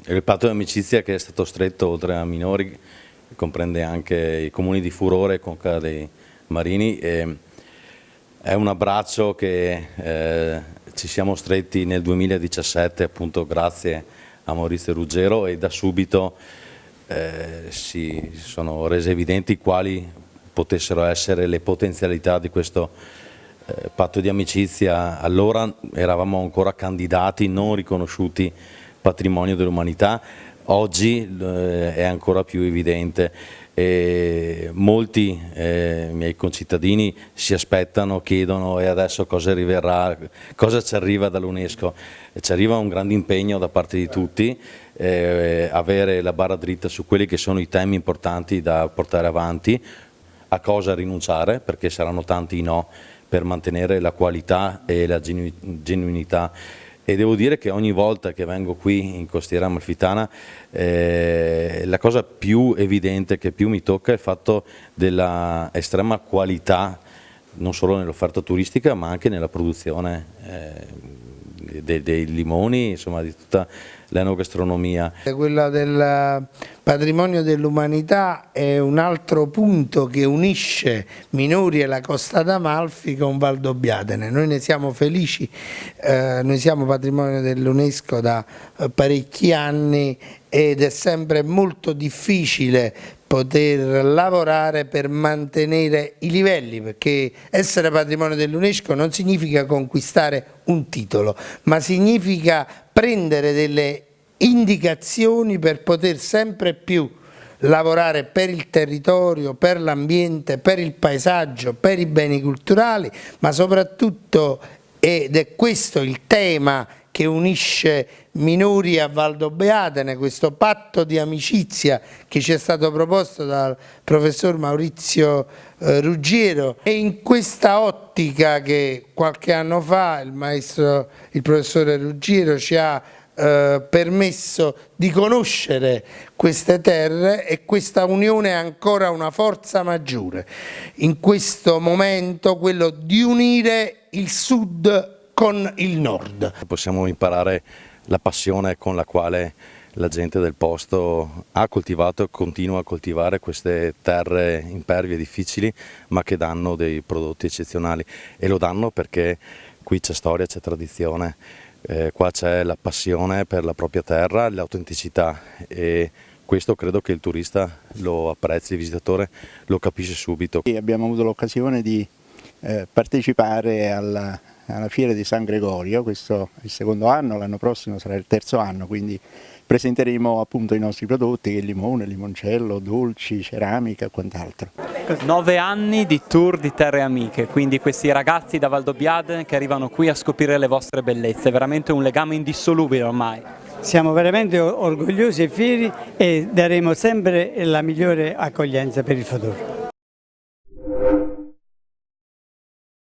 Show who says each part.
Speaker 1: il patto di amicizia che è stato stretto oltre a Minori, comprende anche i comuni di Furore e Conca dei Marini. È un abbraccio che ci siamo stretti nel 2017 appunto grazie a Maurizio Ruggero, e da subito si sono rese evidenti quali potessero essere le potenzialità di questo patto di amicizia. Allora eravamo ancora candidati non riconosciuti patrimonio dell'umanità, oggi è ancora più evidente. Molti miei concittadini si aspettano, chiedono: e adesso cosa arriverà, cosa ci arriva dall'UNESCO? Ci arriva un grande impegno da parte di tutti, avere la barra dritta su quelli che sono i temi importanti da portare avanti, a cosa rinunciare, perché saranno tanti i no, per mantenere la qualità e la genuinità. E devo dire che ogni volta che vengo qui in Costiera Amalfitana la cosa più evidente, che più mi tocca, è il fatto della estrema qualità, non solo nell'offerta turistica ma anche nella produzione dei limoni, insomma di tutta l'enogastronomia.
Speaker 2: Quella del patrimonio dell'umanità è un altro punto che unisce Minori e la Costa d'Amalfi con Valdobbiadene. Noi ne siamo felici, noi siamo patrimonio dell'UNESCO da parecchi anni ed è sempre molto difficile poter lavorare per mantenere i livelli, perché essere patrimonio dell'UNESCO non significa conquistare un titolo, ma significa prendere delle indicazioni per poter sempre più lavorare per il territorio, per l'ambiente, per il paesaggio, per i beni culturali, ma soprattutto, ed è questo il tema che unisce Minori a Valdobbiadene, questo patto di amicizia che ci è stato proposto dal professor Maurizio Ruggiero, e in questa ottica che qualche anno fa il professore Ruggiero ci ha permesso di conoscere queste terre, e questa unione è ancora una forza maggiore in questo momento, quello di unire il sud con il nord.
Speaker 1: Possiamo imparare la passione con la quale la gente del posto ha coltivato e continua a coltivare queste terre impervie e difficili, ma che danno dei prodotti eccezionali, e lo danno perché qui c'è storia, c'è tradizione, qua c'è la passione per la propria terra, l'autenticità, e questo credo che il turista lo apprezzi, il visitatore lo capisce subito.
Speaker 3: Abbiamo avuto l'occasione di partecipare alla Fiera di San Gregorio, questo è il secondo anno, l'anno prossimo sarà il terzo anno, quindi presenteremo appunto i nostri prodotti, il limone, il limoncello, dolci, ceramica e quant'altro.
Speaker 4: 9 anni di tour di terre amiche, quindi questi ragazzi da Valdobbiadene che arrivano qui a scoprire le vostre bellezze, è veramente un legame indissolubile ormai.
Speaker 5: Siamo veramente orgogliosi e fieri e daremo sempre la migliore accoglienza per il futuro.